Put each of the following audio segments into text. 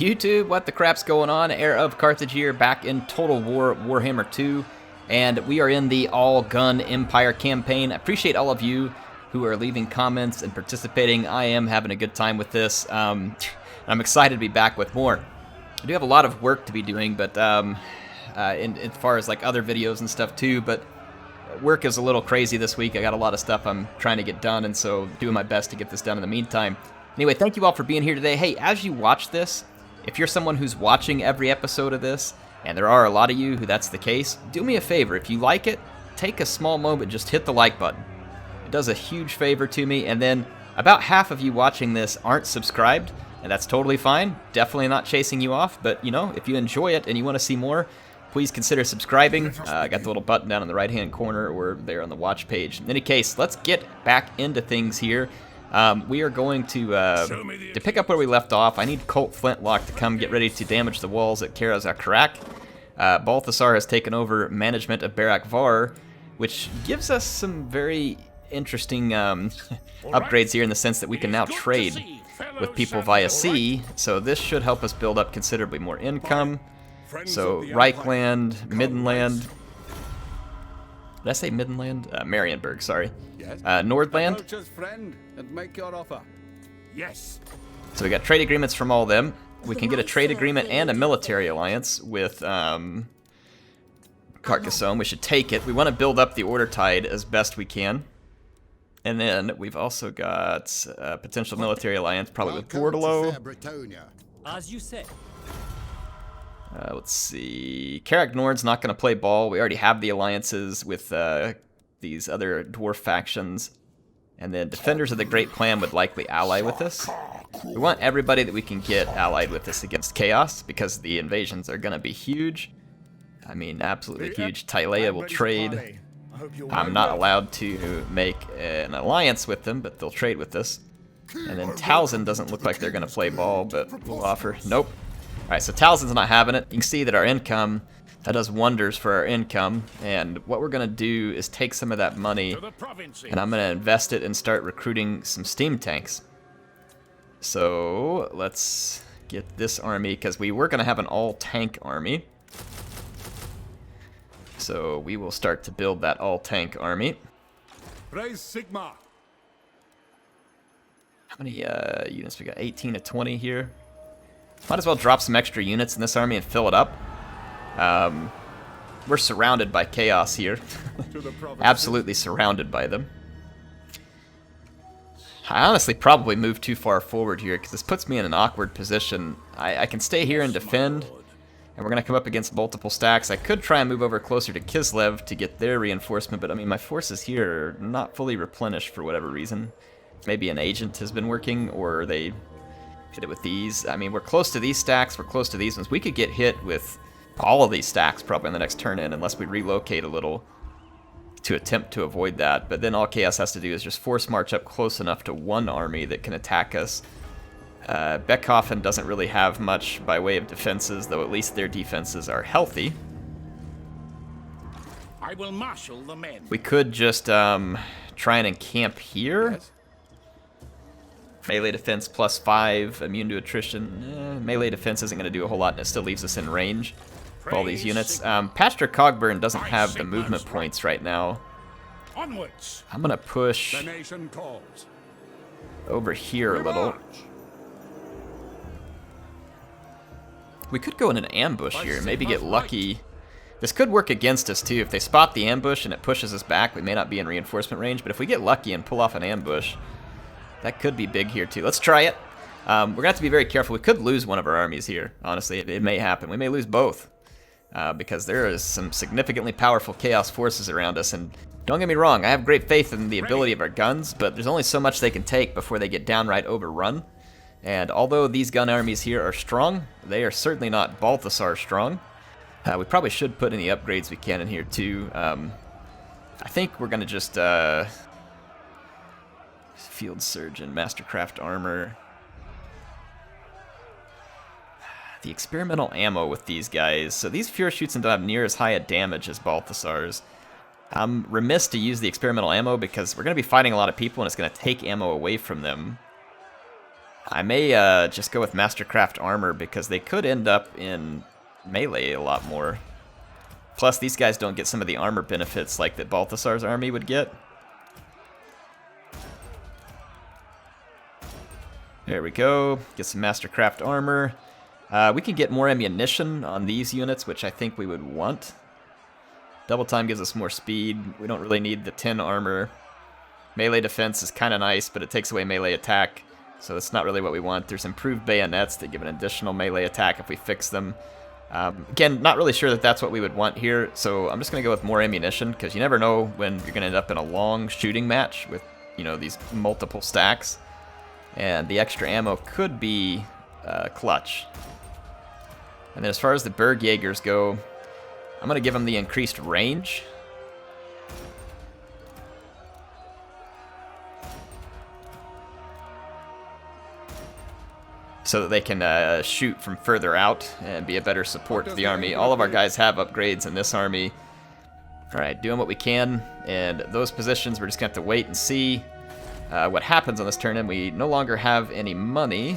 YouTube, what the crap's going on? HeirofCarthage here, back in Total War Warhammer 2, and we are in the All-Gun Empire campaign. I appreciate all of you who are leaving comments and participating. I am having a good time with this. I'm excited to be back with more. I do have a lot of work to be doing, but as far as like other videos and stuff too, but work is a little crazy this week. I got a lot of stuff I'm trying to get done, and so doing my best to get this done in the meantime. Anyway, thank you all for being here today. Hey, as you watch this, if you're someone who's watching every episode of this, and there are a lot of you who that's the case, do me a favor. If you like it, take a small moment, just hit the like button. It does a huge favor to me. And then about half of you watching this aren't subscribed, and that's totally fine. Definitely not chasing you off, but you know, if you enjoy it and you want to see more, please consider subscribing. I got the little button down in the right-hand corner or there on the watch page. In any case, let's get back into things here. We are going to pick up where we left off. I need Colt Flintlock to come get ready to damage the walls at HeirofCarthage. Balthasar has taken over management of Barak Var, which gives us some very interesting upgrades here in the sense that we can now trade with people via sea. So this should help us build up considerably more income. So Reichland, Middenland. Did I say Middenland? Marienburg, sorry. Nordland. Yes. So we got trade agreements from all of them. We can get a trade agreement and a military alliance with Carcassonne. We should take it. We want to build up the order tide as best we can. And then we've also got a potential military alliance, probably with Bordello. As you say. Let's see. Karak Nord's not going to play ball. We already have the alliances with these other dwarf factions. And then Defenders of the Great Plan would likely ally with us. We want everybody that we can get allied with us against Chaos, because the invasions are going to be huge. I mean, absolutely huge. Tylea will trade. I'm not allowed to make an alliance with them, but they'll trade with us. And then Towson doesn't look like they're going to play ball, but we'll offer. Nope. Alright, so Towson's not having it. You can see that our income, that does wonders for our income. And what we're going to do is take some of that money, and I'm going to invest it and start recruiting some steam tanks. So let's get this army, because we were going to have an all-tank army. So we will start to build that all-tank army. Raise Sigma. How many units we got? 18 to 20 here. Might as well drop some extra units in this army and fill it up. We're surrounded by chaos here. Absolutely surrounded by them. I honestly probably moved too far forward here, because this puts me in an awkward position. I can stay here and defend, and we're going to come up against multiple stacks. I could try and move over closer to Kislev to get their reinforcement, but I mean, my forces here are not fully replenished for whatever reason. Maybe an agent has been working, or they hit it with these. I mean, we're close to these stacks, we're close to these ones. We could get hit with all of these stacks probably in the next turn in, unless we relocate a little to attempt to avoid that. But then all Chaos has to do is just force march up close enough to one army that can attack us. Beckhofen doesn't really have much by way of defenses, though at least their defenses are healthy. I will marshal the men. We could just try and encamp here. Yes. Melee defense +5, immune to attrition. Melee defense isn't going to do a whole lot, and it still leaves us in range of all these units. Patchster Cogburn doesn't have the movement points right now. Onwards. I'm going to push The nation calls. over here a little. We could go in an ambush here, maybe get lucky. This could work against us too. If they spot the ambush and it pushes us back, we may not be in reinforcement range, but if we get lucky and pull off an ambush, that could be big here too. Let's try it. We're going to have to be very careful. We could lose one of our armies here, honestly. It may happen. We may lose both, because there is some significantly powerful chaos forces around us. And don't get me wrong, I have great faith in the ability of our guns, but there's only so much they can take before they get downright overrun. And although these gun armies here are strong, they are certainly not Balthasar strong. We probably should put any upgrades we can in here too. I think we're going to just Field Surgeon, Mastercraft Armor. The experimental ammo with these guys. So these Führerschützen don't have near as high a damage as Balthasar's. I'm remiss to use the experimental ammo because we're going to be fighting a lot of people and it's going to take ammo away from them. I may just go with Mastercraft Armor because they could end up in melee a lot more. Plus, these guys don't get some of the armor benefits like that Balthasar's army would get. There we go. Get some Mastercraft Armor. We can get more ammunition on these units, which I think we would want. Double time gives us more speed. We don't really need the 10 armor. Melee defense is kind of nice, but it takes away melee attack, so that's not really what we want. There's improved bayonets that give an additional melee attack if we fix them. Again, not really sure that that's what we would want here, so I'm just going to go with more ammunition, because you never know when you're going to end up in a long shooting match with, you know, these multiple stacks. And the extra ammo could be clutch. And then as far as the Bergjägers go, I'm going to give them the increased range. So that they can shoot from further out and be a better support to the army. All of our guys have upgrades in this army. Alright, doing what we can. And those positions, we're just going to have to wait and see what happens on this turn. And we no longer have any money.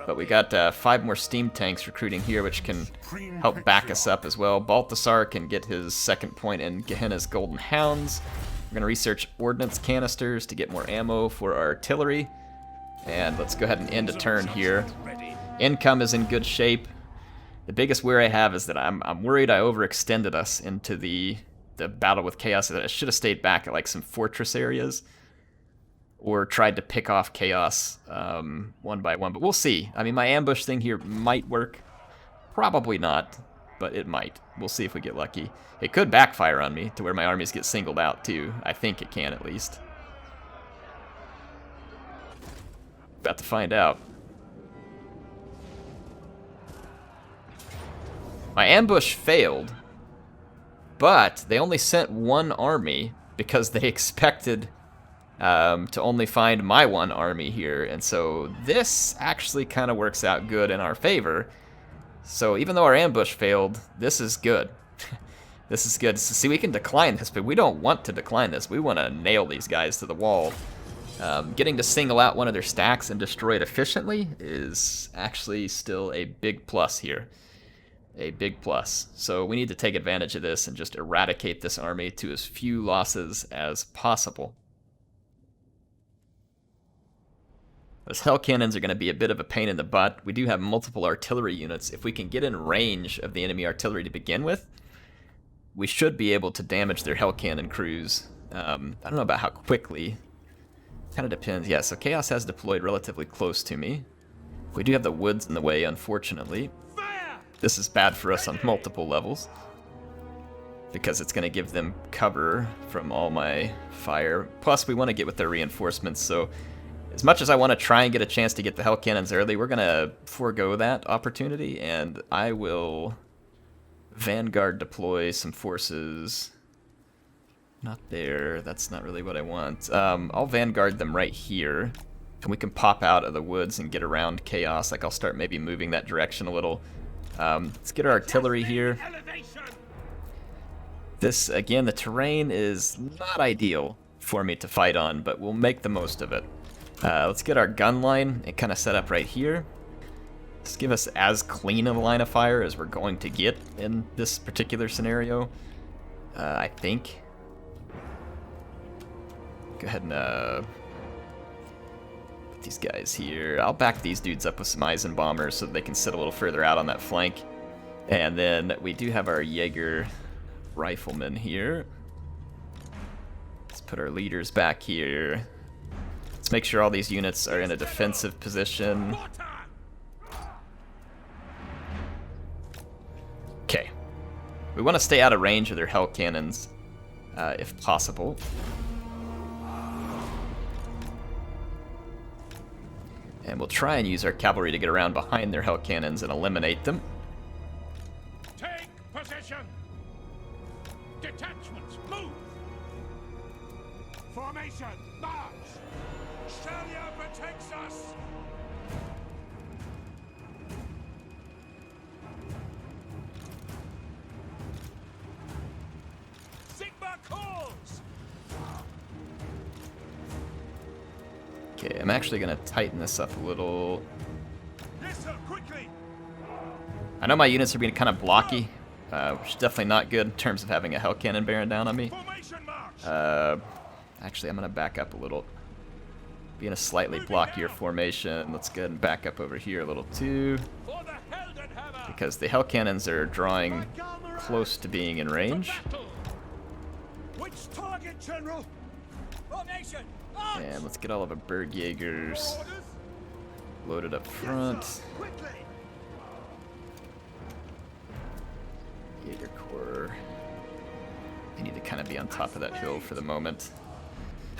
But we got 5 more steam tanks recruiting here, which can help back us up as well. Balthasar can get his 2nd point in Gehenna's Golden Hounds. We're going to research ordnance canisters to get more ammo for our artillery. And let's go ahead and end a turn here. Income is in good shape. The biggest worry I have is that I'm worried I overextended us into the battle with Chaos. That I should have stayed back at like some fortress areas. Or tried to pick off Chaos one by one. But we'll see. I mean, my ambush thing here might work. Probably not, but it might. We'll see if we get lucky. It could backfire on me to where my armies get singled out too. I think it can at least. About to find out. My ambush failed, but they only sent 1 army because they expected to only find my 1 army here, and so this actually kind of works out good in our favor. So even though our ambush failed, this is good. This is good. So see, we can decline this, but we don't want to decline this. We want to nail these guys to the wall. Getting to single out one of their stacks and destroy it efficiently is actually still a big plus here. A big plus. So we need to take advantage of this and just eradicate this army to as few losses as possible. Those hell cannons are going to be a bit of a pain in the butt. We do have multiple artillery units. If we can get in range of the enemy artillery to begin with, we should be able to damage their hell cannon crews. I don't know about how quickly. Kind of depends. Yeah, so Chaos has deployed relatively close to me. We do have the woods in the way, unfortunately. This is bad for us on multiple levels, because it's going to give them cover from all my fire. Plus, we want to get with their reinforcements, so as much as I want to try and get a chance to get the hell cannons early, we're going to forego that opportunity, and I will Vanguard deploy some forces. Not there. That's not really what I want. I'll Vanguard them right here. And we can pop out of the woods and get around Chaos. Like, I'll start maybe moving that direction a little. Let's get our artillery here. This, again, the terrain is not ideal for me to fight on, but we'll make the most of it. Let's get our gun line and kind of set up right here. Let's give us as clean of a line of fire as we're going to get in this particular scenario, I think. Go ahead and put these guys here. I'll back these dudes up with some Eisenbombers so they can sit a little further out on that flank. And then we do have our Jaeger riflemen here. Let's put our leaders back here. Let's make sure all these units are in a defensive position. Okay. We want to stay out of range of their hell cannons, if possible. And we'll try and use our cavalry to get around behind their hell cannons and eliminate them. Take position! Detachments, move! Formation, march! Stallion protects us! Sigma calls! Okay, I'm actually going to tighten this up a little. Yes, sir, quickly. I know my units are being kind of blocky, which is definitely not good in terms of having a Hell Cannon bearing down on me. Formation march. Actually, I'm going to back up a little. Be in a slightly blockier formation. Let's go ahead and back up over here a little too. For the Heldenhammer. Because the Hell Cannons are drawing close to being in range. Battle. Which target, General? Formation. And let's get all of our Bergjaegers Orders. loaded up front. Quickly. Jaeger Corps. They need to kind of be on top of that hill for the moment.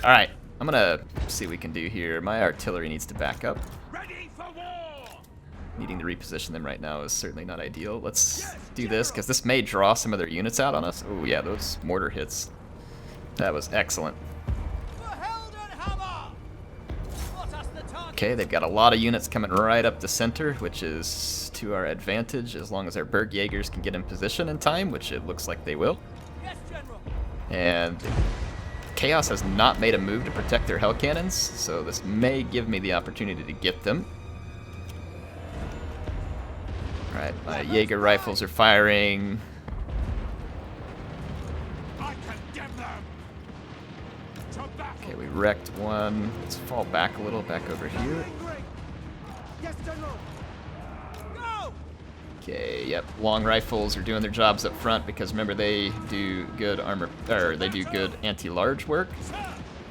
Alright, I'm gonna see what we can do here. My artillery needs to back up. Ready for war. Needing to reposition them right now is certainly not ideal. Let's do this, because this may draw some of their units out on us. Oh yeah, those mortar hits. That was excellent. The Heldenhammer. What us the target? Okay, they've got a lot of units coming right up the center, which is to our advantage as long as our Bergjaegers can get in position in time, which it looks like they will. Yes, General. And Chaos has not made a move to protect their Hell Cannons, so this may give me the opportunity to get them. Alright, my Jaeger rifles are firing. I condemn them. To battle. Okay, we wrecked one. Let's fall back a little, back over here. Yes, General. Go. Okay, yep, long rifles are doing their jobs up front because remember they do good armor, or they do good anti-large work.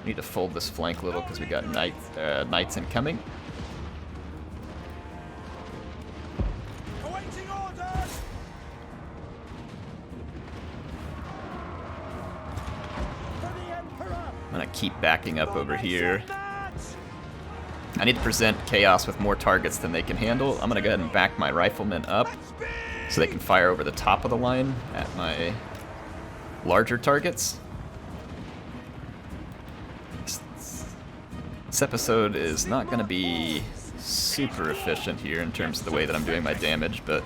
We need to fold this flank a little because we got knights incoming. Awaiting orders. For the Emperor. I'm gonna keep backing up over here. I need to present Chaos with more targets than they can handle. I'm gonna go ahead and back my riflemen up so they can fire over the top of the line at my larger targets. This episode is not going to be super efficient here in terms of the way that I'm doing my damage, but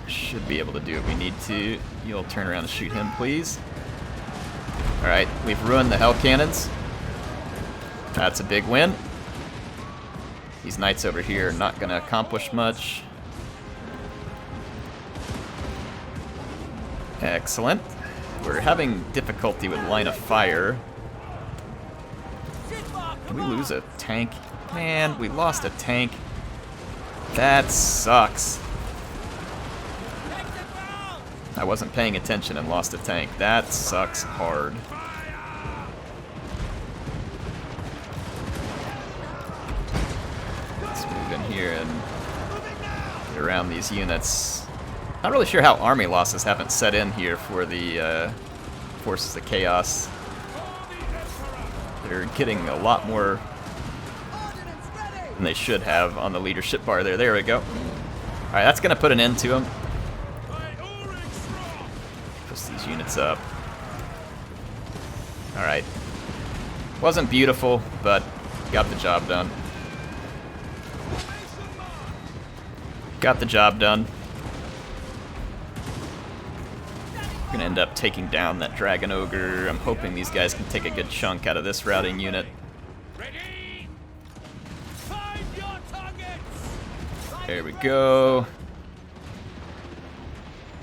should be able to do what we need to. You'll turn around and shoot him, please. Alright, we've ruined the Hell Cannons. That's a big win. These knights over here are not going to accomplish much. Excellent. We're having difficulty with line of fire. Did we lose a tank? Man, we lost a tank. That sucks. I wasn't paying attention and lost a tank. That sucks hard. Let's move in here and get around these units. Not really sure how army losses haven't set in here for the forces of Chaos. They're getting a lot more than they should have on the leadership bar there. There we go. Alright, that's going to put an end to them. Push these units up. Alright. Wasn't beautiful, but got the job done. Got the job done. We're gonna end up taking down that Dragon Ogre. I'm hoping these guys can take a good chunk out of this routing unit. Ready. Find your targets. There we go.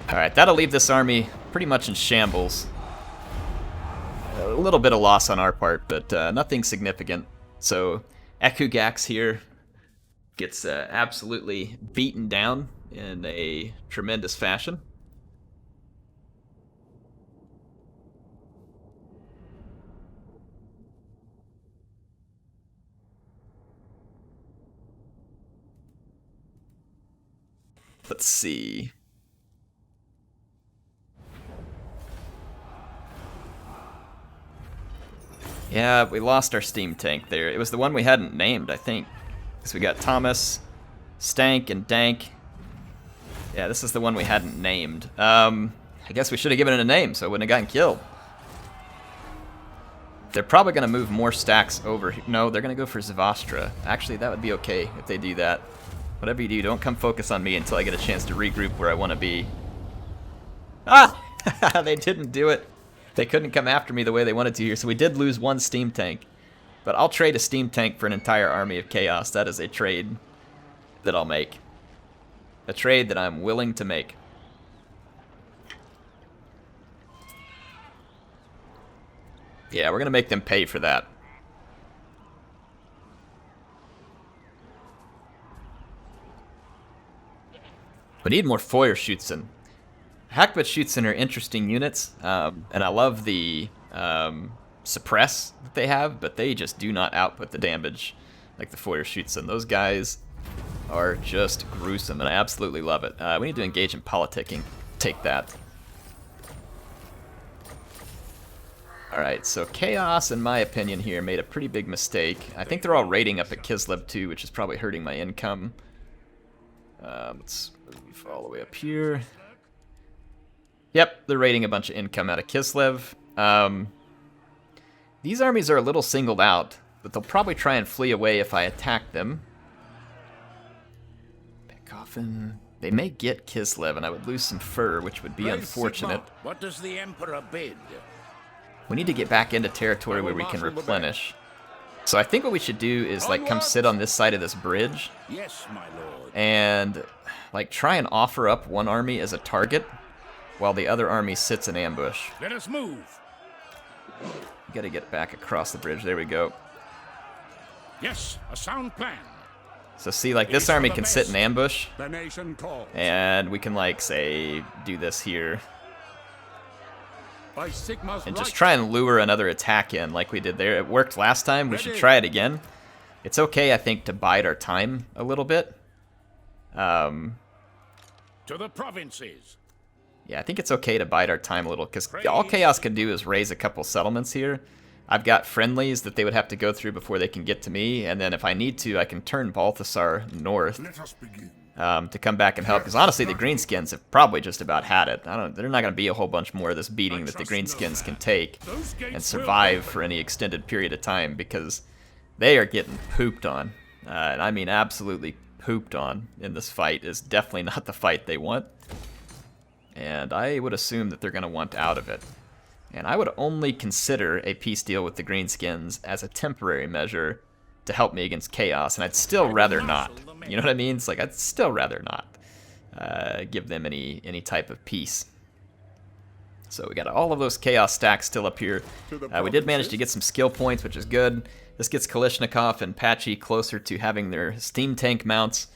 Alright, that'll leave this army pretty much in shambles. A little bit of loss on our part, but nothing significant. So, Ekugax here gets absolutely beaten down in a tremendous fashion. Let's see. Yeah, we lost our steam tank there. It was the one we hadn't named, I think. Because we got Thomas, Stank, and Dank. Yeah, this is the one we hadn't named. I guess we should have given it a name so it wouldn't have gotten killed. They're probably going to move more stacks over. No, they're going to go for Zavastra. Actually, that would be okay if they do that. Whatever you do, don't come focus on me until I get a chance to regroup where I want to be. Ah! They didn't do it. They couldn't come after me the way they wanted to here, so we did lose one steam tank. But I'll trade a steam tank for an entire army of chaos. That is a trade that I'll make. A trade that I'm willing to make. Yeah, we're going to make them pay for that. We need more Feuerschützen. Hackbuttschützen are interesting units, and I love the suppress that they have, but they just do not output the damage like the Feuerschützen. Those guys are just gruesome, and I absolutely love it. We need to engage in politicking. Take that. Alright, so Chaos, in my opinion here, made a pretty big mistake. I think they're all raiding up at Kislev too, which is probably hurting my income. Let's move all the way up here. Yep, they're raiding a bunch of income out of Kislev. These armies are a little singled out, but they'll probably try and flee away if I attack them. Coffin. They may get Kislev, and I would lose some fur, which would be unfortunate. What does the Emperor bid? We need to get back into territory where we can replenish. So I think what we should do is like come sit on this side of this bridge. Yes, my lord. And like try and offer up one army as a target while the other army sits in ambush. Let us move. Gotta get back across the bridge. There we go. Yes, a sound plan. So see, like this army can sit in ambush, The nation calls. and we can like say do this here. By Sigma's And just right. try and lure another attack in like we did there. It worked last time. We should try it again. It's okay, I think, to bide our time a little bit. To the provinces. Yeah, I think it's okay to bide our time a little, because all Chaos can do is raise a couple settlements here. I've got friendlies that they would have to go through before they can get to me, and then if I need to, I can turn Balthasar north to come back and help. Because honestly, the Greenskins have probably just about had it. They're not going to be a whole bunch more of this beating that the Greenskins can take and survive for any extended period of time, because they are getting pooped on. And I mean absolutely pooped on in this fight. Is definitely not the fight they want. And I would assume that they're going to want out of it. And I would only consider a peace deal with the Greenskins as a temporary measure to help me against Chaos, and I'd still rather not. You know what I mean? It's like I'd still rather not give them any type of peace. So we got all of those Chaos stacks still up here. We did manage to get some skill points, which is good. This gets Kalashnikov and Patchy closer to having their steam tank mounts,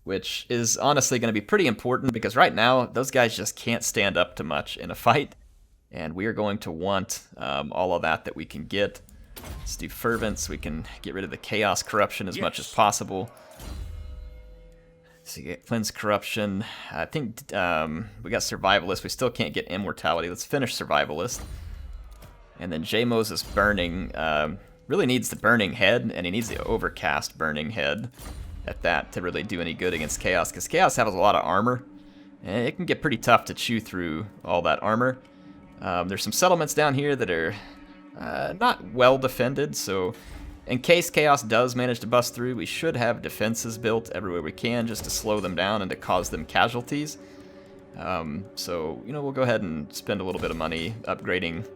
which is honestly going to be pretty important, because right now those guys just can't stand up to much in a fight. And we are going to want all of that we can get. Let's do Fervent so we can get rid of the Chaos corruption as much as possible. So you get Cleanse Corruption. I think we got Survivalist. We still can't get Immortality. Let's finish Survivalist. And then J. Moses Burning really needs the Burning Head, and he needs the Overcast Burning Head at that to really do any good against Chaos, because Chaos has a lot of armor, and it can get pretty tough to chew through all that armor. There's some settlements down here that are not well defended, so in case Chaos does manage to bust through, we should have defenses built everywhere we can just to slow them down and to cause them casualties. So, you know, we'll go ahead and spend a little bit of money upgrading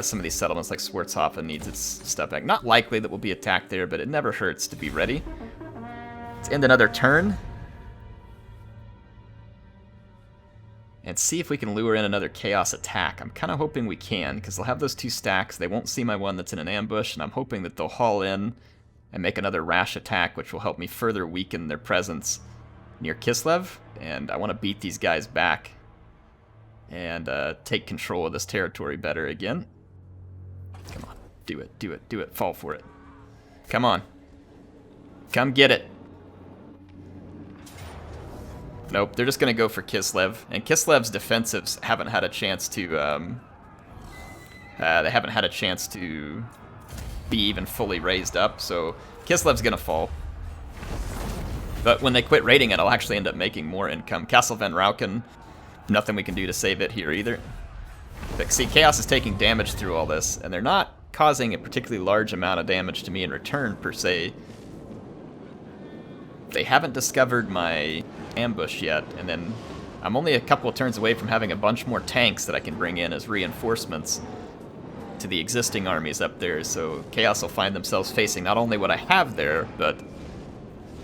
some of these settlements, like Schwarzhofen needs its stuff back. Not likely that we'll be attacked there, but it never hurts to be ready. Let's end another turn. And see if we can lure in another Chaos attack. I'm kind of hoping we can, because they'll have those two stacks. They won't see my one that's in an ambush, and I'm hoping that they'll haul in and make another rash attack, which will help me further weaken their presence near Kislev. And I want to beat these guys back and take control of this territory better again. Come on. Do it, do it, do it. Fall for it. Come on. Come get it. Nope, they're just going to go for Kislev. And Kislev's defensives haven't had a chance to, they haven't had a chance to be even fully raised up, so Kislev's going to fall. But when they quit raiding it, I'll actually end up making more income. Castle Van Rauken, nothing we can do to save it here either. But see, Chaos is taking damage through all this, and they're not causing a particularly large amount of damage to me in return, per se. They haven't discovered my ambush yet, and then I'm only a couple of turns away from having a bunch more tanks that I can bring in as reinforcements to the existing armies up there, so Chaos will find themselves facing not only what I have there, but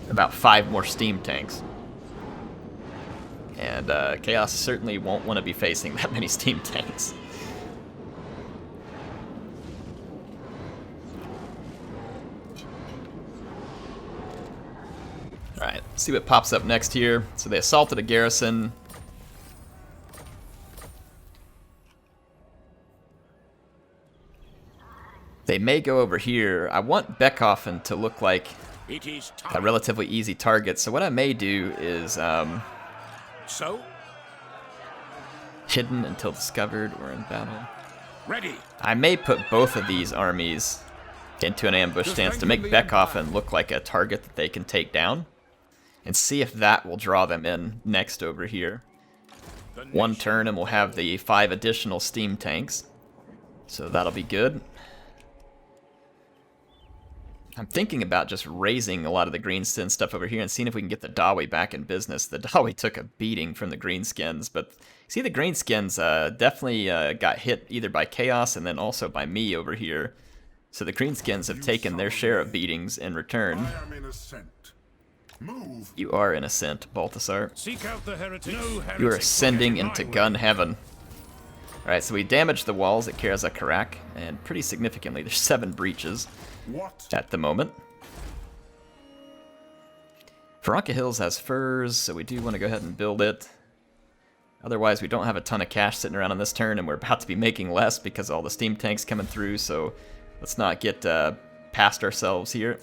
about 5 more steam tanks. And Chaos certainly won't want to be facing that many steam tanks. Alright, see what pops up next here. So they assaulted a garrison. They may go over here. I want Beckhoffen to look like It is a time. relatively easy target. So what I may do is So, hidden until discovered or in battle. ready. I may put both of these armies into an ambush stance to make Beckhoffen look like a target that they can take down. And see if that will draw them in next over here. The One nation- turn and we'll have the 5 additional steam tanks. So that'll be good. I'm thinking about just raising a lot of the Greenskins stuff over here and seeing if we can get the Dawi back in business. The Dawi took a beating from the Greenskins, but see, the Greenskins definitely got hit either by Chaos and then also by me over here. So the Greenskins have taken their share of beatings in return. I am in ascent. Move. You are in ascent, Balthasar. Seek out the heretic. No heretic You are will ascending get in into my gun way. heaven. Alright, so we damaged the walls at Karak, and pretty significantly. There's 7 breaches What? at the moment. Veronka Hills has furs, so we do want to go ahead and build it. Otherwise, we don't have a ton of cash sitting around on this turn, and we're about to be making less because of all the steam tanks coming through, so let's not get past ourselves here.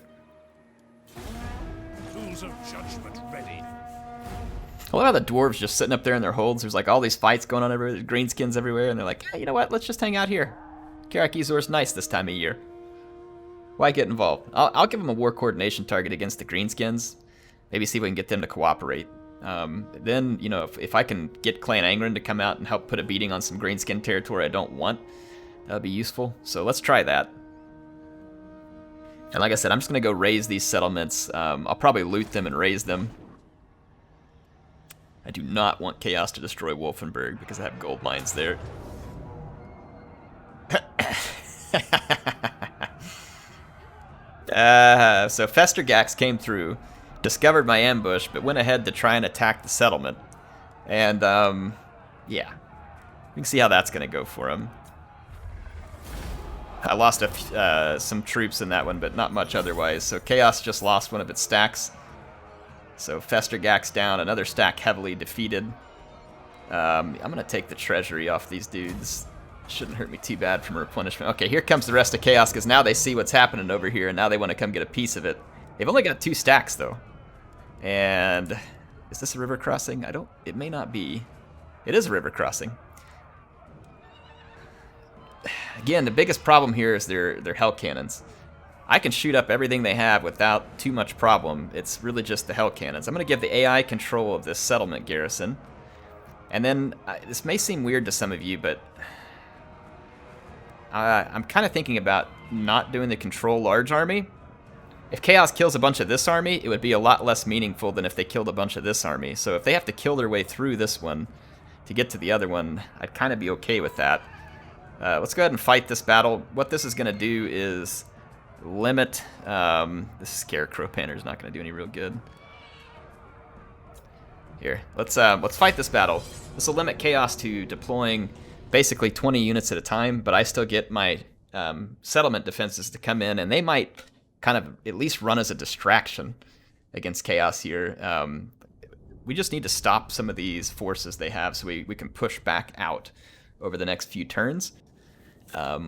Tools of judgment ready. I love how the dwarves just sitting up there in their holds. There's like all these fights going on everywhere, greenskins everywhere, and they're like, hey, you know what? Let's just hang out here. Karak-Izor's nice this time of year. Why get involved? I'll give them a war coordination target against the greenskins. Maybe see if we can get them to cooperate. Then, you know, if I can get Clan Angren to come out and help put a beating on some greenskin territory I don't want, that would be useful. So let's try that. And like I said, I'm just going to go raise these settlements. I'll probably loot them and raise them. I do not want Chaos to destroy Wolfenburg because I have gold mines there. So Festergax came through, discovered my ambush, but went ahead to try and attack the settlement. And, yeah. We can see how that's going to go for him. I lost some troops in that one, but not much otherwise. So Chaos just lost one of its stacks. So Festergax down, another stack heavily defeated. I'm going to take the treasury off these dudes. Shouldn't hurt me too bad from a replenishment. Okay, here comes the rest of Chaos, because now they see what's happening over here, and now they want to come get a piece of it. They've only got 2 stacks, though. And is this a river crossing? It may not be. It is a river crossing. Again, the biggest problem here is their hell cannons. I can shoot up everything they have without too much problem. It's really just the hell cannons. I'm going to give the AI control of this settlement garrison. And then, this may seem weird to some of you, but I'm kind of thinking about not doing the control large army. If Chaos kills a bunch of this army, it would be a lot less meaningful than if they killed a bunch of this army. So if they have to kill their way through this one to get to the other one, I'd kind of be okay with that. Let's go ahead and fight this battle. What this is going to do is limit... this Scarecrow Panner is not going to do any real good. Here, let's fight this battle. This will limit Chaos to deploying basically 20 units at a time, but I still get my settlement defenses to come in, and they might kind of at least run as a distraction against Chaos here. We just need to stop some of these forces they have so we can push back out over the next few turns.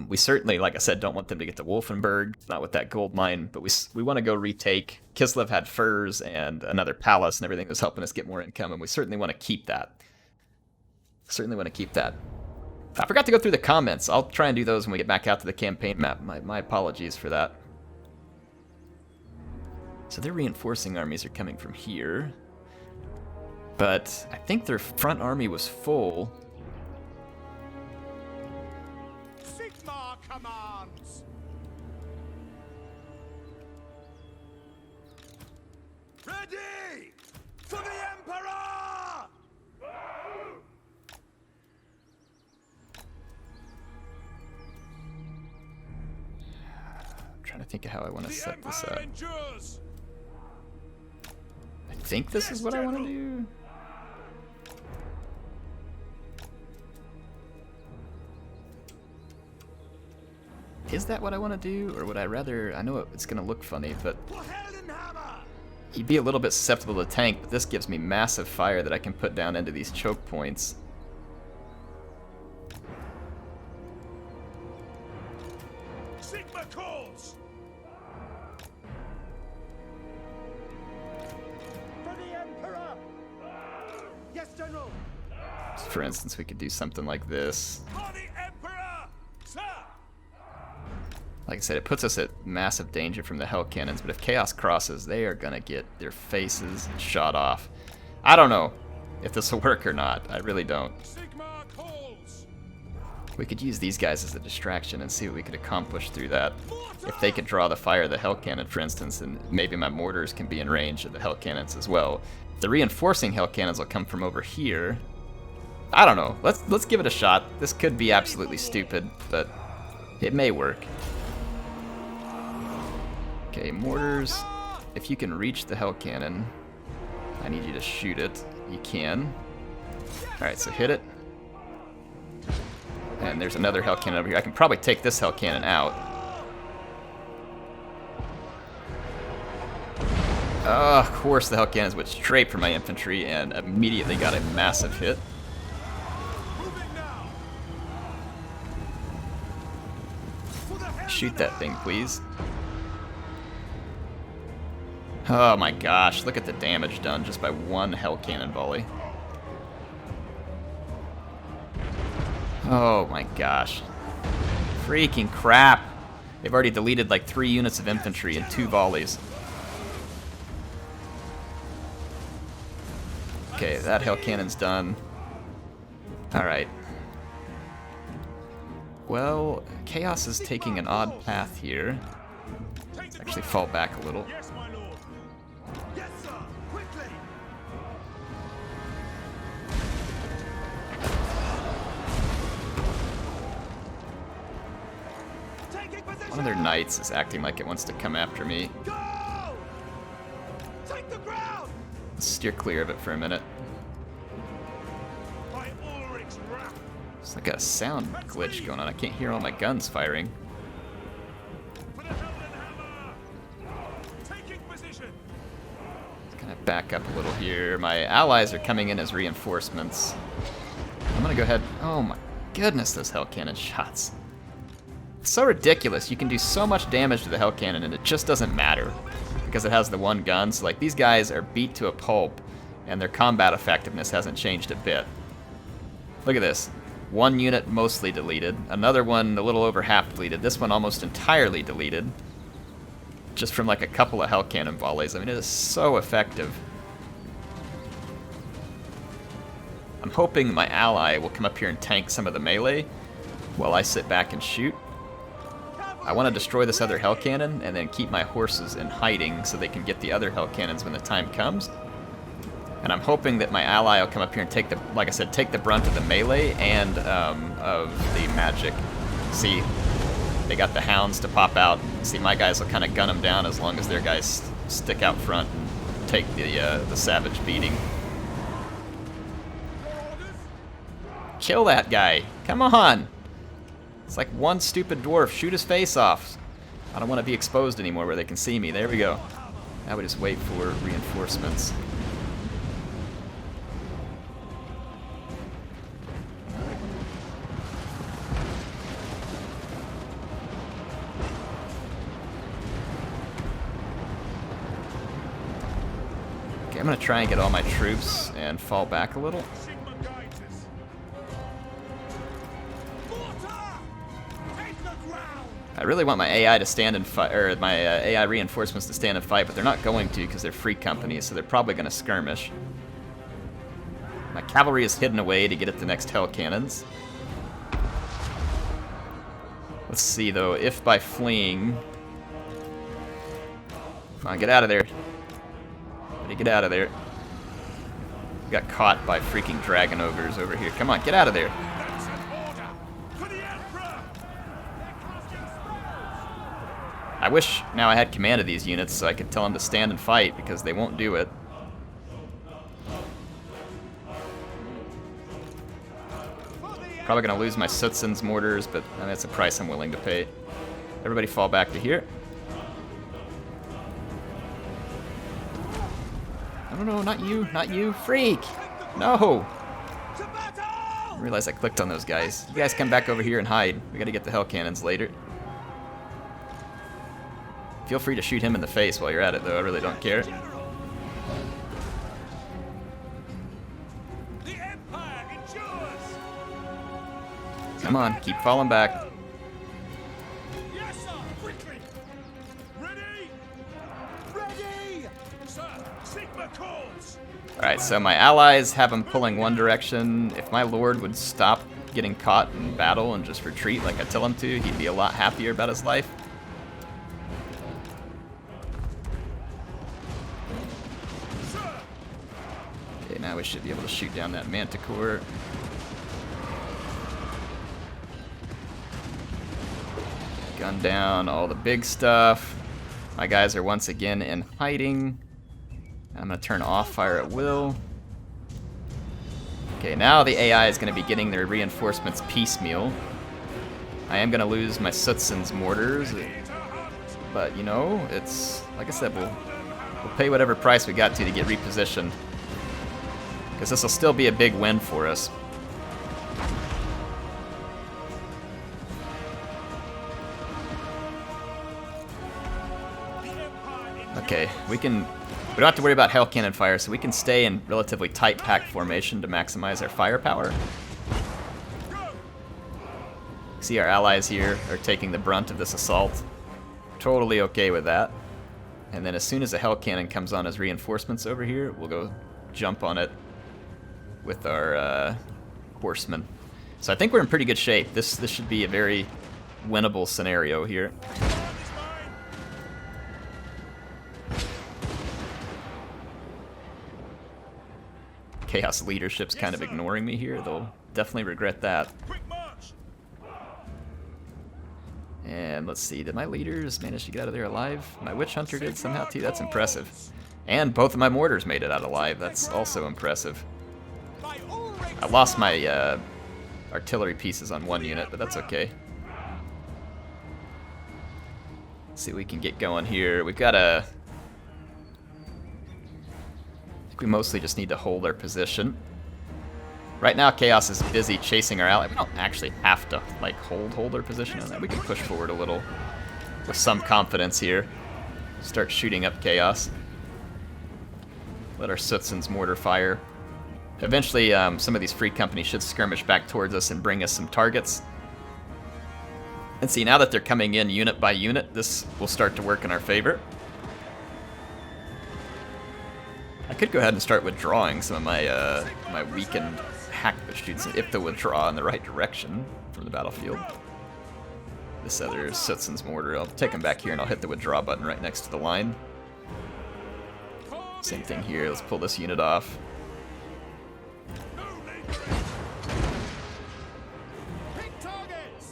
We certainly, like I said, don't want them to get to Wolfenburg, not with that gold mine, but we want to go retake. Kislev had furs and another palace and everything that was helping us get more income, and we certainly want to keep that. Certainly want to keep that. I forgot to go through the comments. I'll try and do those when we get back out to the campaign map. My apologies for that. So their reinforcing armies are coming from here. But I think their front army was full. Sigmar commands! Ready! For the Emperor! think of how I want to The set this Empire up. endures. I think this is what I want to do. Is that what I want to do, or would I rather? I know it's going to look funny, but you'd be a little bit susceptible to tank. But this gives me massive fire that I can put down into these choke points. Sigma calls. For the Emperor! Yes, General! For instance, we could do something like this. For the Emperor, sir. Like I said, it puts us at massive danger from the hell cannons, but if Chaos crosses, they are gonna get their faces shot off. I don't know if this will work or not. I really don't. Sigma calls. We could use these guys as a distraction and see what we could accomplish through that. If they could draw the fire of the hell cannon, for instance, and maybe my mortars can be in range of the hell cannons as well. The reinforcing hell cannons will come from over here. I don't know. Let's give it a shot. This could be absolutely stupid, but it may work. Okay, mortars. If you can reach the hell cannon, I need you to shoot it. You can. Alright, so hit it. And there's another hell cannon over here. I can probably take this hell cannon out. Of course the hell cannons went straight for my infantry and immediately got a massive hit. Shoot that thing, please. Oh my gosh, look at the damage done just by one hell cannon volley. Oh my gosh. Freaking crap. They've already deleted like 3 units of infantry in 2 volleys. Okay, that hell cannon's done. Alright. Well, Chaos is taking an odd path here. Let's actually fall back a little. Yes, my lord. Yes, sir. Quickly. Taking position. One of their knights is acting like it wants to come after me. Go. Take the ground. Let's steer clear of it for a minute. By Ulrich's wrath. It's like a sound glitch going on. I can't hear all my guns firing. For the Heldenhammer. Taking position. Gonna back up a little here. My allies are coming in as reinforcements. I'm gonna go ahead. Oh my goodness, those hell cannon shots. It's so ridiculous. You can do so much damage to the hell cannon and it just doesn't matter because it has the one gun. So like these guys are beat to a pulp and their combat effectiveness hasn't changed a bit. Look at this. One unit mostly deleted. Another one a little over half deleted. This one almost entirely deleted. Just from like a couple of hell cannon volleys. I mean, it is so effective. I'm hoping my ally will come up here and tank some of the melee while I sit back and shoot. I want to destroy this other hell cannon and then keep my horses in hiding so they can get the other hell cannons when the time comes. And I'm hoping that my ally will come up here and take the, like I said, take the brunt of the melee and of the magic. See, they got the hounds to pop out. See, my guys will kind of gun them down as long as their guys stick out front and take the savage beating. Kill that guy! Come on! It's like one stupid dwarf. Shoot his face off. I don't want to be exposed anymore where they can see me. There we go. Now we just wait for reinforcements. Okay, I'm going to try and get all my troops and fall back a little. Sigma guides us. Mortar. Take the ground. I really want my AI to stand and fight, or my AI reinforcements to stand and fight, but they're not going to because they're free companies, so they're probably going to skirmish. My cavalry is hidden away to get at the next hell cannons. Let's see though, if by fleeing... Come on, get out of there. Get out of there. Got caught by freaking dragon ogres over here. Come on, get out of there. That's an order. For the Emperor. I wish now I had command of these units so I could tell them to stand and fight, because they won't do it. Probably gonna lose my Sutsun's mortars, but that's a price I'm willing to pay. Everybody fall back to here. No, not you, freak! No! I realized I clicked on those guys. You guys come back over here and hide. We gotta get the hell cannons later. Feel free to shoot him in the face while you're at it, though. I really don't care. The Empire endures. Come on, keep falling back. Yes, sir. Quickly. Ready? Ready. Sir, Sigma calls. Alright, so my allies have them pulling one direction. If my lord would stop getting caught in battle and just retreat like I tell him to, he'd be a lot happier about his life. Okay, now we should be able to shoot down that Manticore. Gun down all the big stuff. My guys are once again in hiding. I'm going to turn off fire at will. Okay, now the AI is going to be getting their reinforcements piecemeal. I am going to lose my Sutsun's mortars, but you know, it's like I said, we'll pay whatever price we got to get repositioned, because this will still be a big win for us. Okay, we don't have to worry about Hell Cannon fire, so we can stay in relatively tight pack formation to maximize our firepower. See, our allies here are taking the brunt of this assault. Totally okay with that. And then as soon as a Hell Cannon comes on as reinforcements over here, we'll go jump on it with our horsemen. So I think we're in pretty good shape. This should be a very winnable scenario here. Chaos leadership's kind of ignoring me here. They'll definitely regret that. And let's see, did my leaders manage to get out of there alive? My Witch Hunter did somehow too, that's impressive. And both of my mortars made it out alive, that's also impressive. I lost my artillery pieces on one unit, but that's okay. Let's see what we can get going here. We've got a... we mostly just need to hold our position. Right now, Chaos is busy chasing our ally. We don't actually have to like hold our position on that. We can push forward a little with some confidence here. Start shooting up Chaos. Let our Sutsun's mortar fire. Eventually, some of these free companies should skirmish back towards us and bring us some targets. And see, now that they're coming in unit by unit, this will start to work in our favor. I could go ahead and start withdrawing some of my my weakened hack shoots if they withdraw in the right direction from the battlefield. This other Sutsun's mortar, I'll take him back here and I'll hit the withdraw button right next to the line. Same thing here, let's pull this unit off.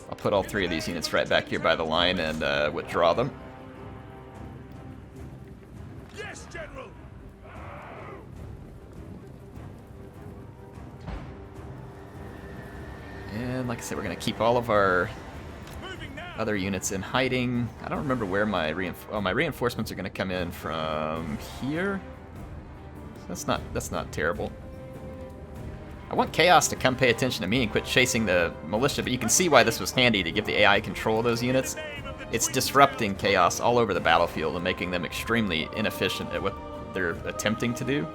I'll put all three of these units right back here by the line and withdraw them. Yes, General. And like I said, we're going to keep all of our other units in hiding. I don't remember where my reinforcements are going to come in from here. That's not terrible. I want Chaos to come pay attention to me and quit chasing the militia, but you can see why this was handy to give the AI control of those units. It's disrupting Chaos all over the battlefield and making them extremely inefficient at what they're attempting to do.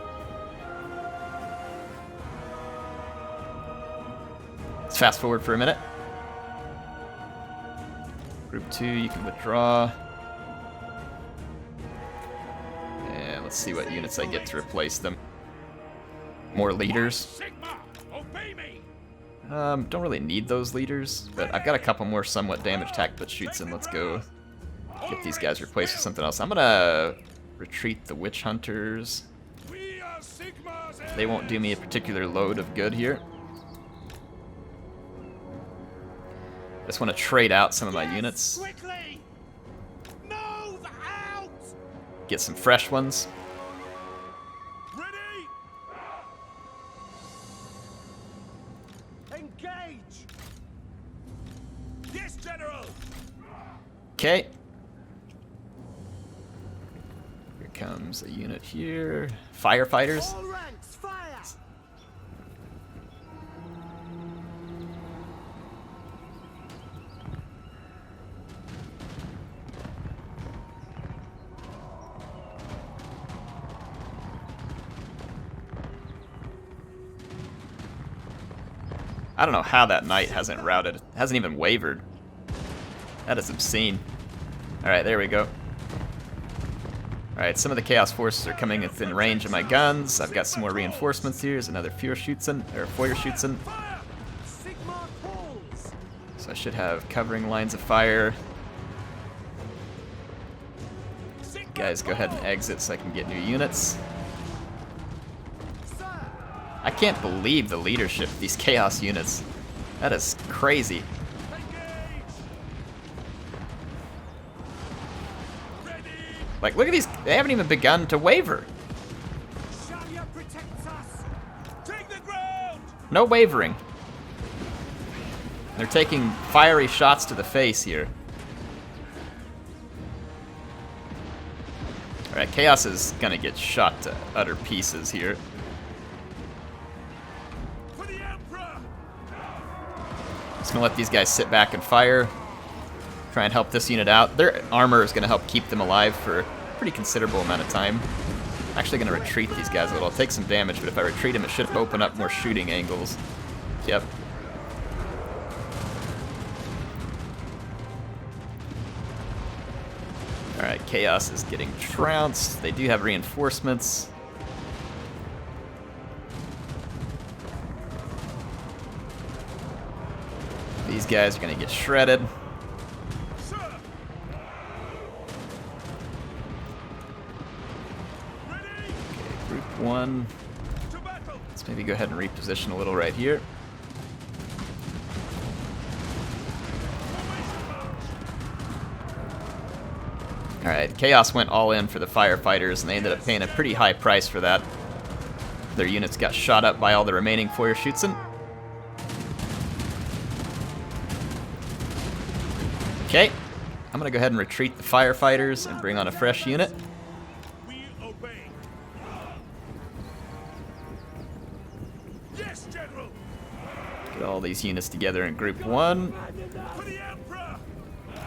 Let's fast forward for a minute. Group 2, you can withdraw. And let's see what units I get to replace them. More leaders. Sigma, obey me. Don't really need those leaders, but I've got a couple more somewhat damaged hack put shoots in. Let's go get these guys replaced with something else. I'm gonna retreat the Witch Hunters. We are Sigma's They won't do me a particular load of good here. I just want to trade out some of my units. Quickly! No! get some fresh ones. Ready? Engage! Yes, General! Okay. Here comes a unit here. Firefighters. All ranks, fire! I don't know how that knight hasn't routed. Hasn't even wavered. That is obscene. Alright, there we go. Alright, some of the Chaos Forces are coming within range of my guns. I've got some more reinforcements here. There's another Feuerschützen. Fire! Sigma calls! So I should have covering lines of fire. Sigma Guys, go ahead and exit so I can get new units. Sir! I can't believe the leadership of these Chaos units. That is crazy. Engage! Ready? Like, look at these. They haven't even begun to waver. Shalia protects us! Take the ground! No wavering. They're taking fiery shots to the face here. Alright, Chaos is gonna get shot to utter pieces here. For the Emperor! Just gonna let these guys sit back and fire. Try and help this unit out. Their armor is gonna help keep them alive for a pretty considerable amount of time. I'm actually gonna retreat these guys a little. I'll take some damage, but if I retreat them, it should open up more shooting angles. Yep. Alright, Chaos is getting trounced. They do have reinforcements. These guys are gonna get shredded. Sir! Ready? Group 1. To battle! Let's maybe go ahead and reposition a little right here. Formation march! Alright, Chaos went all in for the firefighters, and they ended up paying a pretty high price for that. Their units got shot up by all the remaining Feuerschützen. Okay, I'm gonna go ahead and retreat the firefighters and bring on a fresh unit. We obey. Yes, General! Get all these units together in Group 1. For the Emperor!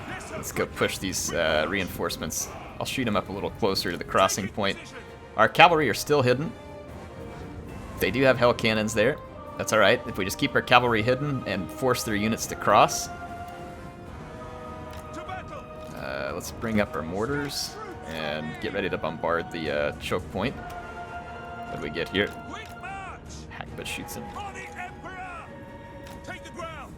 Yes, sir. Let's go push these reinforcements. I'll shoot them up a little closer to the crossing point. Our cavalry are still hidden. They do have hell cannons there. That's alright. If we just keep our cavalry hidden and force their units to cross. To battle! Let's bring up our mortars and get ready to bombard the choke point. What do we get here? Quick march! Hackbutt shoots him. For the Emperor! Take the ground!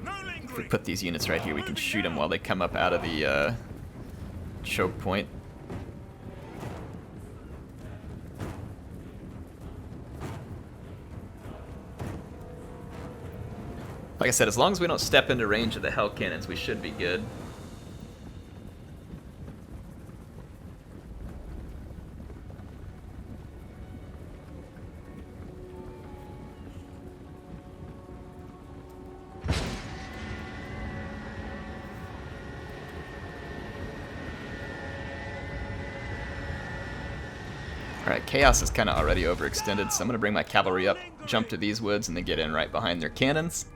No lingering! If we put these units right here, we can shoot them while they come up out of the choke point. Like I said, as long as we don't step into range of the hell cannons, we should be good. Alright, Chaos is kind of already overextended, so I'm going to bring my cavalry up, jump to these woods, and then get in right behind their cannons.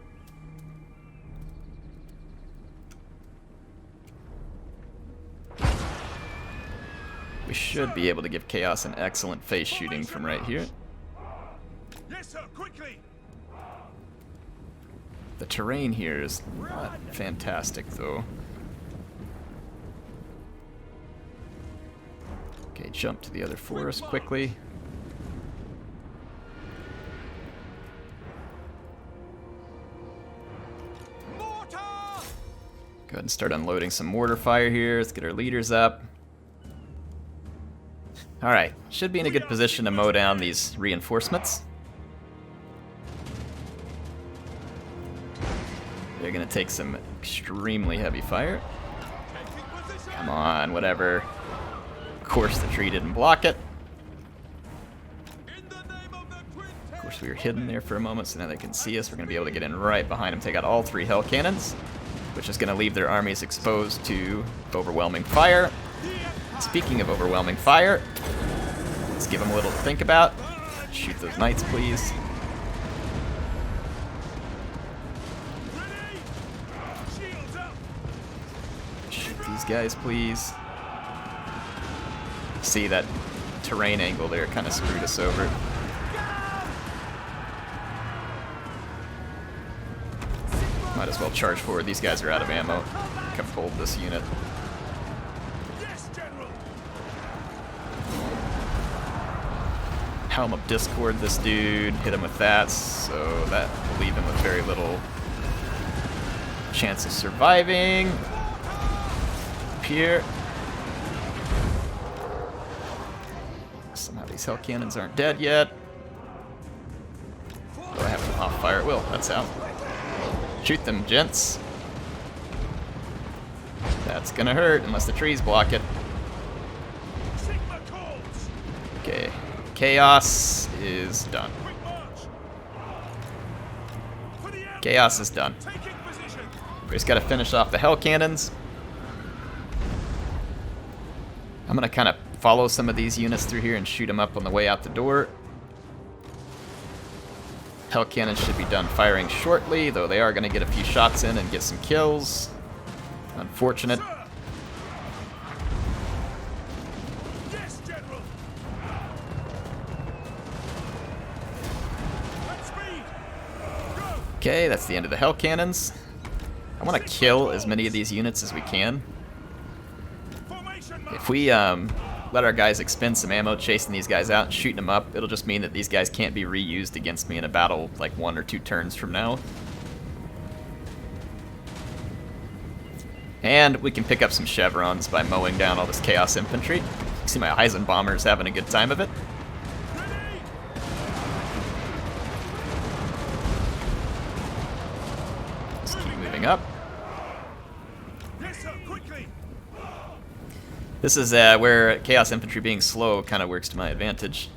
We should be able to give Chaos an excellent face shooting from right here. Yes, sir, quickly! The terrain here is not fantastic, though. Okay, jump to the other forest quickly. Mortar! Go ahead and start unloading some mortar fire here. Let's get our leaders up. Alright, should be in a good position to mow down these reinforcements. They're going to take some extremely heavy fire. Taking position! Come on, whatever. Of course the tree didn't block it. Of course we were hidden there for a moment, so now they can see us. We're going to be able to get in right behind them, take out all 3 hell cannons, which is going to leave their armies exposed to overwhelming fire. Speaking of overwhelming fire, let's give them a little to think about. Shoot those knights, please. Shoot these guys, please. See, that terrain angle there kind of screwed us over. Might as well charge forward. These guys are out of ammo. Come hold this unit. Yes, General. Helm of Discord this dude. Hit him with that, so that will leave him with very little chance of surviving. Up here. Somehow these hell cannons aren't dead yet. Do I have them off fire? It will. That's how. Shoot them, gents. That's gonna hurt unless the trees block it. Sigma calls. Okay. Chaos is done. Quick march. For the Emperor. Chaos is done. Taking position. We just gotta finish off the hell cannons. I'm gonna kind of follow some of these units through here and shoot them up on the way out the door. Hell cannons should be done firing shortly, though they are going to get a few shots in and get some kills. Unfortunate. Sir. Yes, General. At speed. Go. Okay, that's the end of the hell cannons. I want to kill as many of these units as we can. Formation march. If we let our guys expend some ammo chasing these guys out and shooting them up, it'll just mean that these guys can't be reused against me in a battle like 1 or 2 turns from now. And we can pick up some chevrons by mowing down all this chaos infantry. You see my Eisenbombers having a good time of it. Ready. Just keep moving up. Yes, sir. Quickly. This is where Chaos Infantry being slow kind of works to my advantage.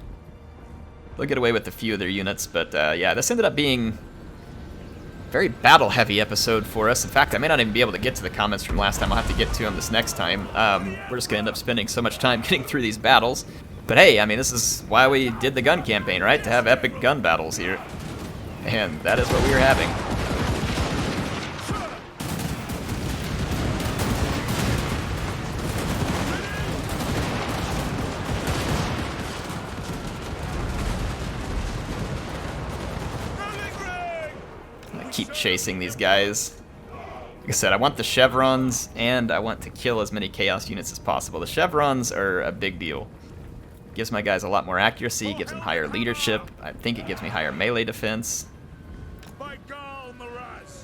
They'll get away with a few of their units, but yeah, this ended up being a very battle-heavy episode for us. In fact, I may not even be able to get to the comments from last time. I'll have to get to them this next time. We're just going to end up spending so much time getting through these battles. But hey, I mean, this is why we did the gun campaign, right? To have epic gun battles here. And that is what we are having. Keep chasing these guys. Like I said, I want the chevrons, and I want to kill as many chaos units as possible. The chevrons are a big deal. Gives my guys a lot more accuracy, gives them higher leadership. I think it gives me higher melee defense. By Gal Maraz.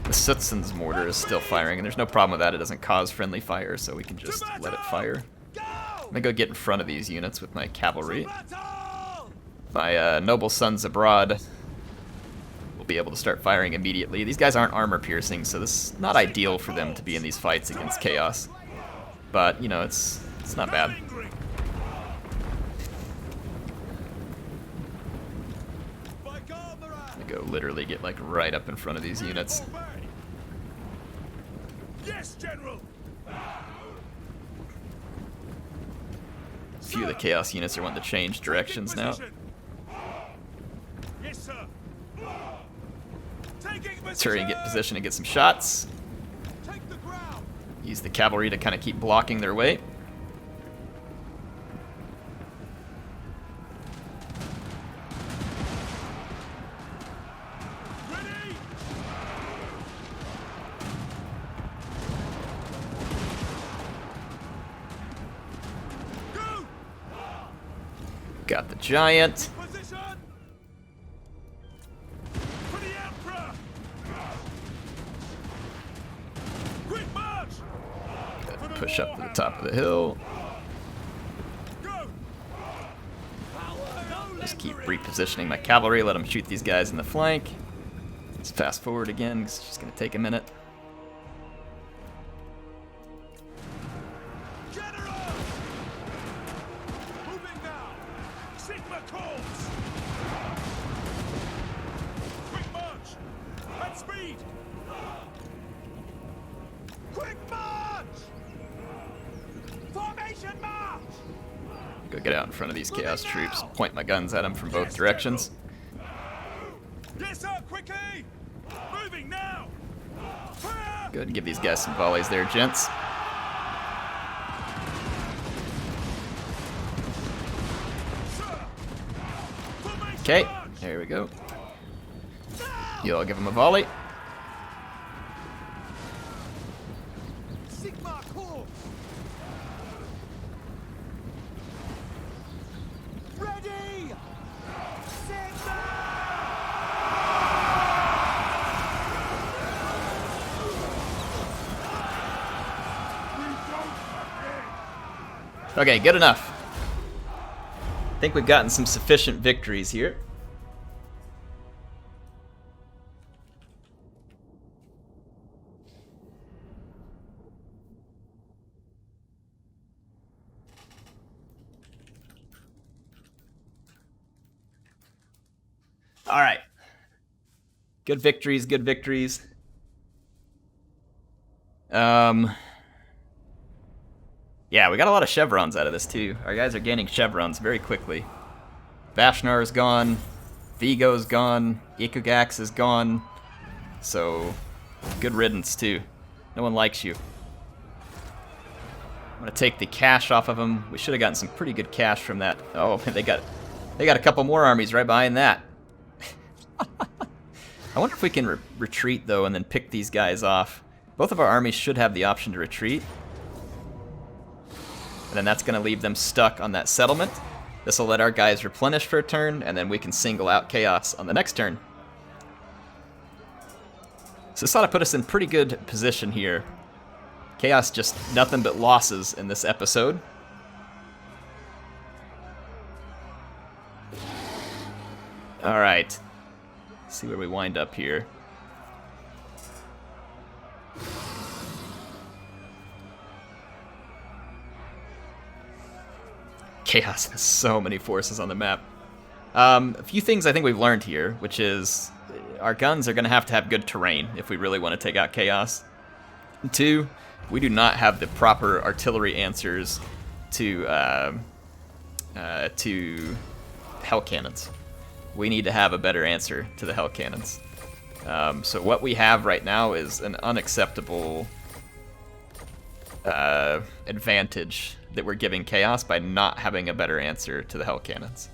The Sutsun's mortar is still firing, and there's no problem with that. It doesn't cause friendly fire, so we can just let it fire. I'm gonna go get in front of these units with my cavalry. My noble sons abroad be able to start firing immediately. These guys aren't armor piercing, so this is not ideal for them to be in these fights against chaos. But, you know, it's not bad. I go literally get like right up in front of these units. Yes, General. A few of the chaos units are wanting to change directions now. Yes, sir. Hurry and get position and get some shots. Take the ground. Use the cavalry to kind of keep blocking their way. Ready. Go. Got the giant. Position. For the Emperor. Quick march. Push up to the top of the hill. Go. Just keep repositioning my cavalry, let them shoot these guys in the flank. Let's fast forward again, 'cause it's just going to take a minute. the cause! Quick march! At speed! Quick march! Formation march! Go get out in front of these chaos troops. Point my guns at them from both directions. Yes, sir, quickly! Moving now! Fire! Go ahead and give these guys some volleys there, gents. Okay, there we go. You all give them a volley. Sigma course. Ready. Sigma. Okay, good enough. I think we've gotten some sufficient victories here. All right. Good victories, good victories. Yeah, we got a lot of chevrons out of this too. Our guys are gaining chevrons very quickly. Vashnar is gone, Vigo's gone, Ikugax is gone. So, good riddance too. No one likes you. I'm gonna take the cash off of them. We should have gotten some pretty good cash from that. Oh, they got a couple more armies right behind that. I wonder if we can retreat though and then pick these guys off. Both of our armies should have the option to retreat. And then that's going to leave them stuck on that settlement. This will let our guys replenish for a turn, and then we can single out Chaos on the next turn. So this ought to put us in pretty good position here. Chaos just nothing but losses in this episode. Alright. See where we wind up here. Chaos has so many forces on the map. A few things I think we've learned here, which is our guns are going to have good terrain if we really want to take out Chaos. 2, we do not have the proper artillery answers to hell cannons. We need to have a better answer to the hell cannons. So what we have right now is an unacceptable advantage that we're giving Chaos by not having a better answer to the hell cannons.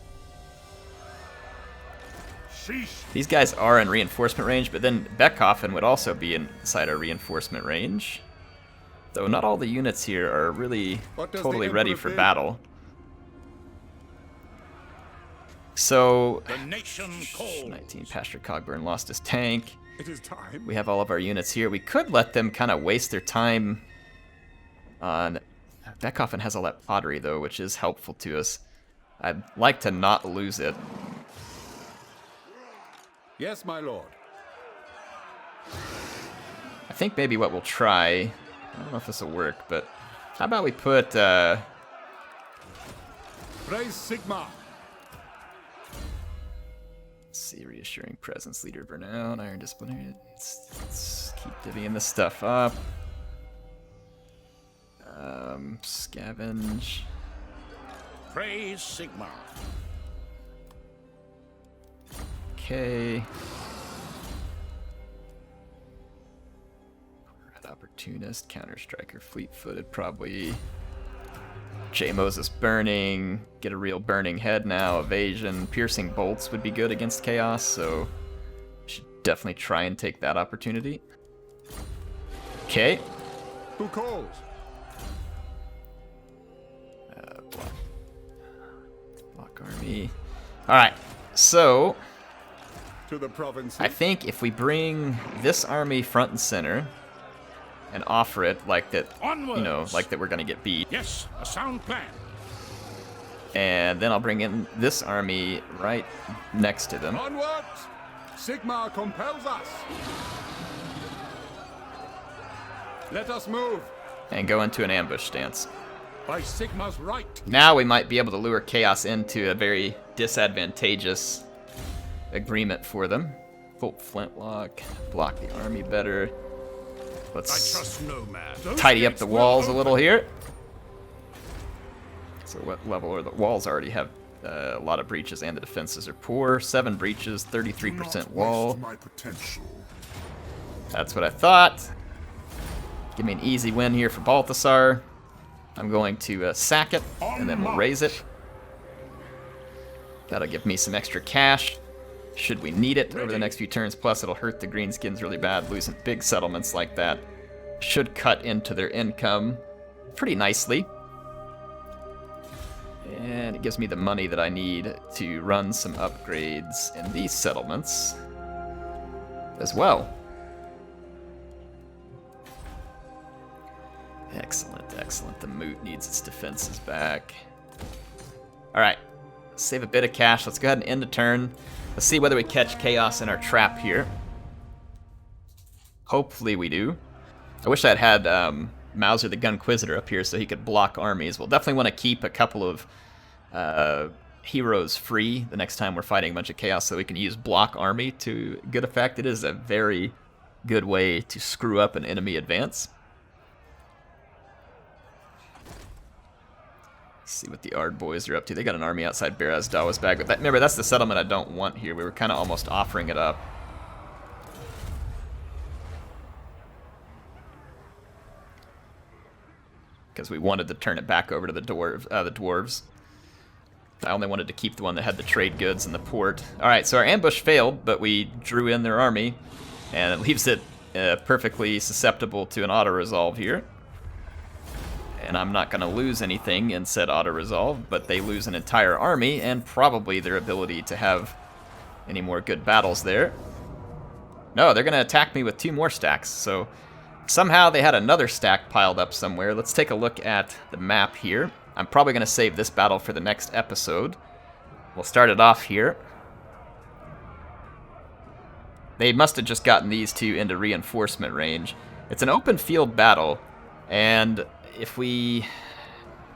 Sheesh. These guys are in reinforcement range, but then Beckhoffen would also be inside our reinforcement range. Though not all the units here are really totally ready for battle. So, The nation calls. 19, Pastor Cogburn lost his tank. It is time. We have all of our units here. We could let them kind of waste their time on... Beckhoffen has all that pottery, though, which is helpful to us. I'd like to not lose it. Yes, my lord. I think maybe what we'll try... I don't know if this will work, but... How about we put... Praise Sigma. Let's see, reassuring presence, leader Burnout, iron disciplinary. Let's keep divvying this stuff up. Scavenge. Praise Sigma. Okay. Red opportunist, counter striker, fleet-footed, probably. J. Moses burning. Get a real burning head now. Evasion, piercing bolts would be good against Chaos, so should definitely try and take that opportunity. Okay. Who calls? Block army. All right. So To the province. I think if we bring this army front and center and offer it like that, you know, Onwards. like that we're gonna get beat, Yes, a sound plan. and then I'll bring in this army right next to them. Onwards! Sigma compels us. Let us move. And go into an ambush stance. By Sigmar's right. Now we might be able to lure Chaos into a very disadvantageous agreement for them. Full flintlock, block the army better. I Let's trust no man. tidy up the walls a little here. So what level are the walls? Already have a lot of breaches and the defenses are poor. 7 breaches, 33% Not wall. waste my potential. That's what I thought. Give me an easy win here for Balthasar. I'm going to sack it, and then we'll raise it. That'll give me some extra cash, should we need it over the next few turns. Plus, it'll hurt the greenskins really bad. Losing big settlements like that should cut into their income pretty nicely. And it gives me the money that I need to run some upgrades in these settlements as well. Excellent, excellent. The moot needs its defenses back. Alright, save a bit of cash. Let's go ahead and end the turn. Let's see whether we catch Chaos in our trap here. Hopefully we do. I wish I'd had Mauser the Gunquisitor up here so he could block armies. We'll definitely want to keep a couple of heroes free the next time we're fighting a bunch of Chaos so we can use block army to good effect. It is a very good way to screw up an enemy advance. See what the Ard boys are up to. They got an army outside Beraz Dawa's bag, but remember, that's the settlement I don't want here. We were kind of almost offering it up. Because we wanted to turn it back over to the dwarves. I only wanted to keep the one that had the trade goods and the port. Alright, so our ambush failed, but we drew in their army, and it leaves it perfectly susceptible to an auto-resolve here. And I'm not going to lose anything in said auto-resolve, but they lose an entire army and probably their ability to have any more good battles there. No, they're going to attack me with 2 more stacks, so somehow they had another stack piled up somewhere. Let's take a look at the map here. I'm probably going to save this battle for the next episode. We'll start it off here. They must have just gotten these 2 into reinforcement range. It's an open field battle, and if we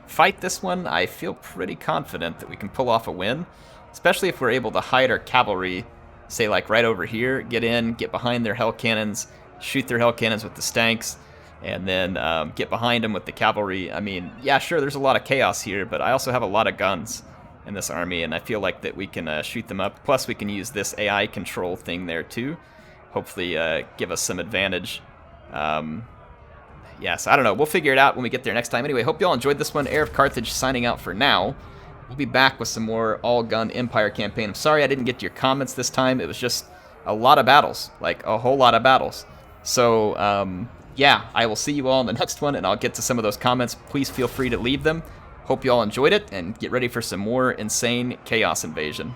fight this one, I feel pretty confident that we can pull off a win, especially if we're able to hide our cavalry, say like right over here, get in, get behind their hell cannons, shoot their hell cannons with the stanks, and then get behind them with the cavalry. I mean, yeah, sure, there's a lot of chaos here, but I also have a lot of guns in this army, and I feel like that we can shoot them up. Plus, we can use this AI control thing there too. Hopefully give us some advantage. Yes, I don't know. We'll figure it out when we get there next time. Anyway, hope you all enjoyed this one. HeirofCarthage signing out for now. We'll be back with some more all-gun Empire campaign. I'm sorry I didn't get to your comments this time. It was just a lot of battles, like a whole lot of battles. So, yeah, I will see you all in the next one, and I'll get to some of those comments. Please feel free to leave them. Hope you all enjoyed it, and get ready for some more insane chaos invasion.